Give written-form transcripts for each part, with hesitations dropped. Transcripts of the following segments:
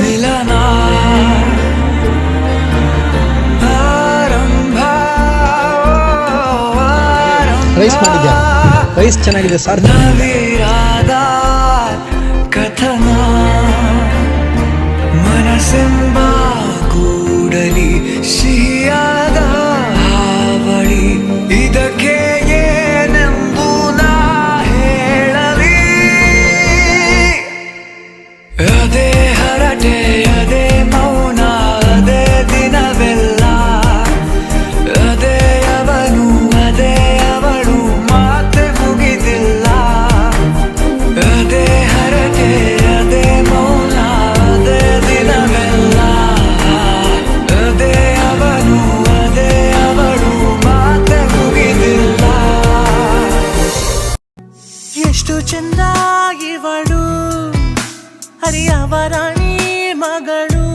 ಮಿಲನ ರೈಸ್ ಮಾಡಿದ್ಯಾ? ರೈಸ್ ಚೆನ್ನಾಗಿದೆ ಸರ್. ನವಿರಾದ ಕಥನ ಮನಸ್ಸೆಂಬ ಕೂಡಲಿ ಸಿಹಿಯಾದ ಹಾವಳಿ ಇದಕ್ಕೆ ಏನೆಂಬು ನಾ ಹೇಳಲಿ ಅದೇ ಹರಟೆ ಅದೇ ಮೌನ ಅದೇ ದಿನವೆಲ್ಲ ಅದೇ ಅವನು ಅದೇ ಅವಳು ಮಾತೆ ಮುಗಿದಿಲ್ಲ ಅದೇ ಹರಟೆ ಅದೇ ಮೌನ ಅದೇ ದಿನವೆಲ್ಲ ಅದೇ ಅವನು ಅದೇ ಅವಳು ಮಾತೆ ಮುಗಿದಿಲ್ಲ ಎಷ್ಟು ಚಂದ ಇವಳು ಹರಿಯವರಾಣಿ ಮಗಳು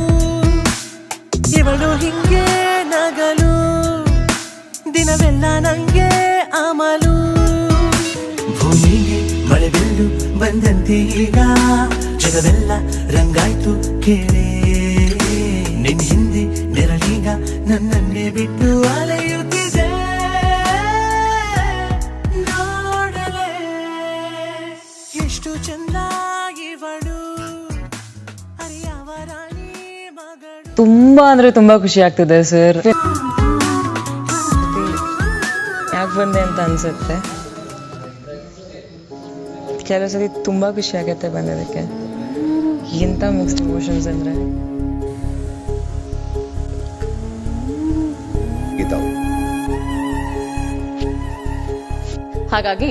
ಇವಳು ಹಿಂಗೆ ನಗಲು ದಿನವೆಲ್ಲ ನಂಗೆ ಅಮಲು ಭೂಮಿಗೆ ಮಳೆ ಬೀಳು ಬಂದಂತೆ ಈಗ ಜಗವೆಲ್ಲ ರಂಗಾಯ್ತು ಕೇಳೆ ನಿನ್ ಹಿಂದೆ ನೆರಳೀಗ ನನ್ನನ್ನೇ ಬಿಟ್ಟು ಅಲೆಯುತ್ತಿದೆ ನೋಡಲೇ ಎಷ್ಟು ಚಂದ ಇವಳು ಹರಿಯವರಾಣಿ ಮಗಳು. ತುಂಬಾ ಅಂದ್ರೆ ತುಂಬಾ ಖುಷಿ ಆಗ್ತಿದೆ ಸರ್. ಯಾಕೆ ಬಂದೆ ಅಂತ ಅನ್ಸುತ್ತೆ. ಕೆಲವು ಸತಿ ತುಂಬಾ ಖುಷಿ ಆಗತ್ತೆ ಬಂದಿದ್ದಕ್ಕೆ. ಎಂತ ಮಿಕ್ಸ್ಡ್ ಇಮೋಷನ್ಸ್ ಅಂದ್ರೆ ಹಾಗಾಗಿ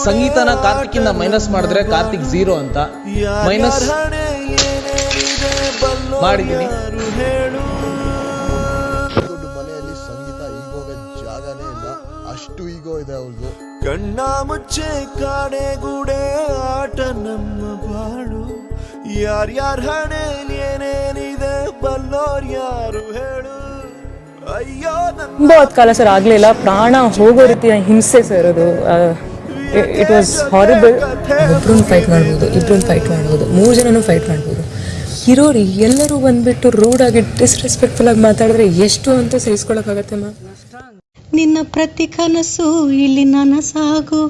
ಸಂಗೀತನ ಕಾರ್ತಿಕ್ಕಿಂದ ಮೈನಸ್ ಮಾಡಿದ್ರೆ ಕಾರ್ತಿಕ್ 0 ಅಂತ ಮೈನಸ್ ಮಾಡಿದ್ದೀನಿ. ದೊಡ್ಡ ಮನೆಯಲ್ಲಿ ಸಂಗೀತ ಈಗೋಗೆ ಜಾಗನೇ ಇಲ್ಲ, ಅಷ್ಟು ಈಗೋ ಇದೆ ಅವ್ರದ್ದು. ಕಣ್ಣ ಮುಚ್ಚೆ ಕಾಡೆಗೂಡೆ ಆಟ ನಮ್ಮ ಬಾಳು, ಯಾರ್ಯಾರ ಹಣೆಯಲ್ಲಿ ಏನೇನಿದೆ ಬಲ್ಲೋರ್ ಯಾರು ಹೇಳು. ಅಯ್ಯೋ ತುಂಬಾ ಹೊತ್ತು ಕಾಲ ಸರ್ ಆಗ್ಲಿಲ್ಲ. ಪ್ರಾಣ ಹೋಗೋ ರೀತಿಯ ಹಿಂಸೆ ಸರ್ ಅದು. It was horrible. ಒಬ್ರನ್ನ ಫೈಟ್ ಮಾಡ್ಬೋದು, ಇಬ್ರನ್ನ ಫೈಟ್ ಮಾಡ್ಬೋದು, 3 ಜನನೂ ಫೈಟ್ ಮಾಡ್ಬೋದು. ಹೀರೋರಿ ಎಲ್ಲರೂ ಬಂದ್ಬಿಟ್ಟು ರೂಡ್ ಆಗಿ ಡಿಸ್ರೆಸ್ಪೆಕ್ಟ್ಫುಲ್ ಆಗಿ ಮಾತಾಡಿದ್ರೆ ಎಷ್ಟು ಅಂತ ಸಹಿಸ್ಕೊಳಕ್ಕಾಗತ್ತೆ ಮ್ಯಾಮ್. ನಿನ್ನ ಪ್ರತಿ ಕನಸು ಇಲ್ಲಿ ನನಸಾಗು,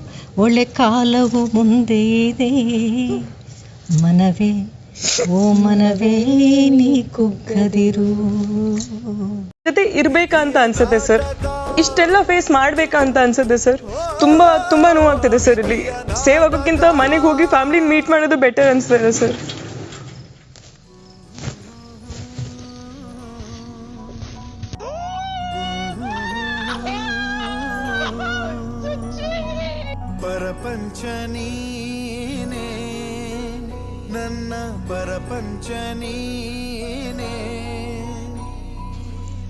ಒಳ್ಳೆ ಕಾಲವು ಮುಂದೆ ಇದೆ. ಮನವೇ ಓ ಮನವೇ ನೀ ಕುಗ್ಗದಿರು. ಜೊತೆ ಇರ್ಬೇಕಾ ಅಂತ ಅನ್ಸುತ್ತೆ ಸರ್. ಇಷ್ಟೆಲ್ಲ ಫೇಸ್ ಮಾಡ್ಬೇಕಾ ಅಂತ ಅನ್ಸುತ್ತೆ ಸರ್. ತುಂಬಾ ತುಂಬಾ ನೋವಾಗ್ತಿದೆ ಸರ್. ಇಲ್ಲಿ ಸೇವ್ ಆಗೋಕ್ಕಿಂತ ಮನೆಗೆ ಹೋಗಿ ಫ್ಯಾಮಿಲಿ ಮೀಟ್ ಮಾಡೋದು ಬೆಟರ್ ಅನ್ಸ್ತಿದೆ ಸರ್. ಪರಪಂಚ ನೀನೇ ನನ್ನ ಪರಪಂಚ ನೀನೇ,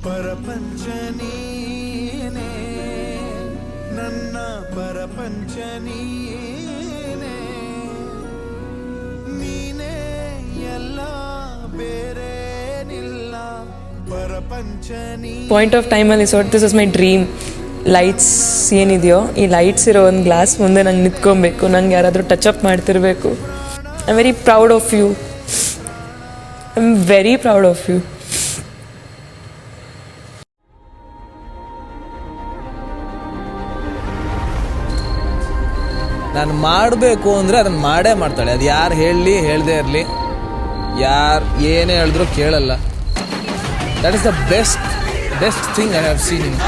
ಪರಪಂಚ ನೀನೇ ನನ್ನ ಪರಪಂಚ ನೀನೇ, ನೀನೇ ಎಲ್ಲ ಬೇರೇನಿಲ್ಲ ಪರಪಂಚ ನೀ. ಪಾಯಿಂಟ್ ಆಫ್ ಟೈಮಲ್ಲಿ ಸೋಟ್ this is my dream. Lights ಏನಿದೆಯೋ ಈ ಲೈಟ್ಸ್ ಇರೋ ಒಂದು ಗ್ಲಾಸ್ ಮುಂದೆ ನಂಗೆ ನಿಂತ್ಕೊಬೇಕು, ನಂಗೆ ಯಾರಾದರೂ ಟಚ್ ಅಪ್ ಮಾಡ್ತಿರ್ಬೇಕು. I am very proud of you. I am very proud of you. ನಾನು ಮಾಡಬೇಕು ಅಂದರೆ ಅದನ್ನು ಮಾಡೇ ಮಾಡ್ತಾಳೆ. ಅದು ಯಾರು ಹೇಳಲಿ ಹೇಳದೇ ಇರಲಿ, ಯಾರು ಏನೇ ಹೇಳಿದ್ರು ಕೇಳಲ್ಲ. That is the best thing I have seen in.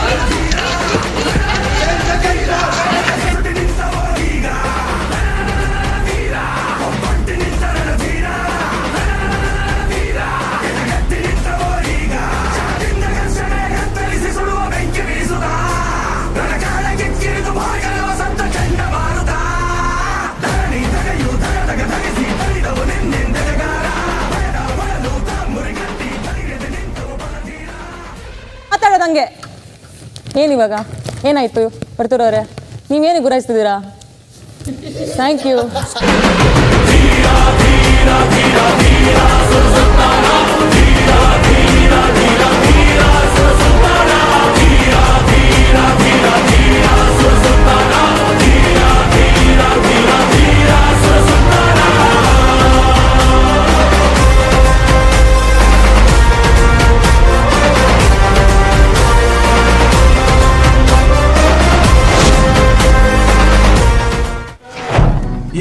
ಮಾತಾಡೋದಂಗೆ ಏನಿವಾಗ ಏನಾಯ್ತು ಬರ್ತೂರವ್ರೆ? ನೀವೇನು ಗುರಾಯಿಸ್ತಿದ್ದೀರಾ? Thank you.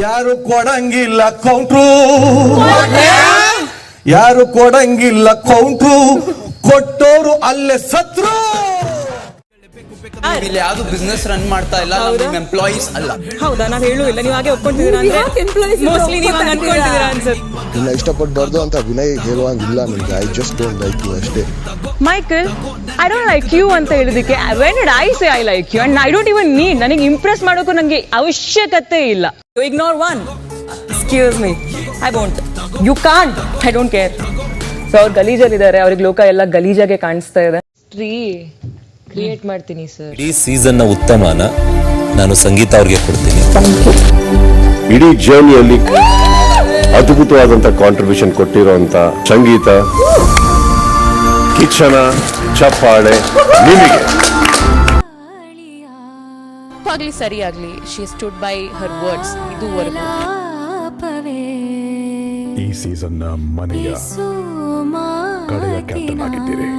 ಯಾರು ಕೊಡಂಗಿಲ್ಲ ಕೌಂಟ್ರು, ಯಾರು ಕೊಡಂಗಿಲ್ಲ ಕೌಂಟ್ರು, ಕೊಟ್ಟೋರು ಅಲ್ಲೇ ಸತ್ರು. ಇಲ್ಲಿ ಯಾವ್ದು ಬಿಸ್ನೆಸ್ ರನ್ ಮಾಡ್ತಾ ಇಲ್ಲ, ನಮ್ಮ ಎಂಪ್ಲಾಯೀಸ್ ಅಲ್ಲ. ಹೌದಾ? ನಾವು ಹೇಳೂ ಇಲ್ಲ, ನೀವು ಹಾಗೆ ಒಪ್ಕೊಂತಿದ್ದೀರಾ ಅಂದ್ರೆ ಮೋಸ್ಟ್ಲಿ ನೀವು ಹಂಗೆ ಅನ್ಕೊಂತಿದ್ದೀರಾ ಅನ್ಸುತ್ತೆ. ನಿನ್ನ ಇಷ್ಟಪಡಬಾರ್ದು ಅಂತ ವಿನಯ್ ಹೇಳುವಂಗಿಲ್ಲ ನನಗೆ. I just don't like you ಅಷ್ಟೇ. Michael, I don't like you ಅಂತ ಹೇಳಿದಕ್ಕೆ when did I say I like you and I don't even need. ನನಗೆ ಇಂಪ್ರೆಸ್ ಮಾಡೋಕ್ಕೂ ನನಗೆ ಅವಶ್ಯಕತೆ ಇಲ್ಲ. You ignore one. Excuse me, I won't. You can't. I don't care. So ಅವ್ರು ಗಲೀಜಲ್ಲಿದ್ದಾರೆ, ಅವ್ರಿಗೆ ಲೋಕ ಎಲ್ಲ ಗಲೀಜಾಗೆ ಕಾಣಿಸ್ತಾ ಇದೆ. ಕ್ರಿಯೇಟ್ ಮಾಡ್ತೀನಿ ಸರ್. ಇಡೀ ಸೀಸನ್ನ ಉತ್ತಮನ ನಾನು ಸಂಗೀತ ಅವ್ರಿಗೆ ಕೊಡ್ತೀನಿ. ಇಡೀ ಜರ್ನಿಯಲ್ಲಿ ಅದ್ಭುತವಾದಂತ ಕಾಂಟ್ರಿಬ್ಯೂಷನ್ ಕೊಟ್ಟಿರುವಂತ ಸಂಗೀತ, ಕಿಚ್ಚನ ಚಪ್ಪಾಳೆ ನಿಮಗೆ. ಆಗ್ಲಿ ಸರಿ ಆಗ್ಲಿ, she stood by her words. ಇದುವರೆಗೂ ಈ ಸೀಸನ್ನ ಮನೆಯ ಕಡೆಯ ಕ್ಯಾಪ್ಟನ್ ಆಗಿದ್ದೀರಿ.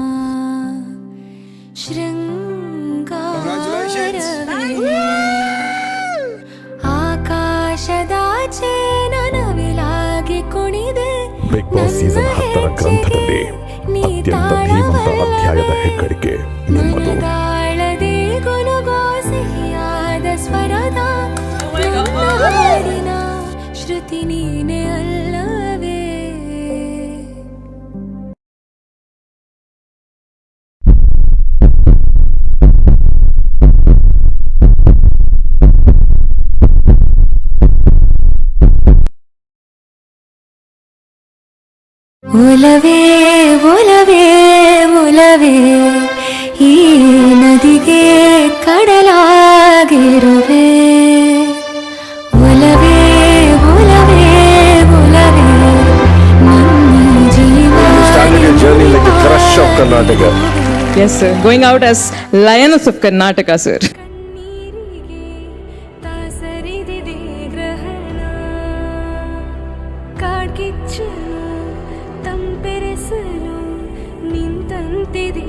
ಆಕಾಶದಾಚೆ ನನವಿಲಾಗಿ ಕುಣಿದೆ. ಬಿಗ್ ಬಾಸ್ ಸೀಸನ್ 10ರ ಗ್ರಂಥದಲ್ಲಿ ಅತ್ಯಂತ ಧೀಮಂತ ಅಧ್ಯಾಯದ ಹೆಗ್ಗಳಿಕೆ ನಿಮ್ಮದು. ತಾಳದೆ ಗುನುಗೋ ಸಿಹಿಯಾದ ಸ್ವರದ ಹಾಡಿನ ಶ್ರುತಿ ನೀನೆ ಅಲ್ಲವೇ. ಒಲವೇ ಒಲವೇ ಒಲವೇ ಈ ನದಿಗೆ ಕಡಲಾಗಿರುವೆ. ಒಲವೇ ಒಲವೇ ಒಲವೇ ನನ್ನ ಜೀವ. Journey like a crush of Karnataka. Yes sir, going out as lions of Karnataka sir. ಕಣ್ಣೀರಿಗೆ ತಾಸರಿದಿದೆ ಗ್ರಹಣ, ಕಾಡ್ಗಿಚ್ಚನು ತಂಪೆರೆಸಲು ನಿಂತಂತಿದೆ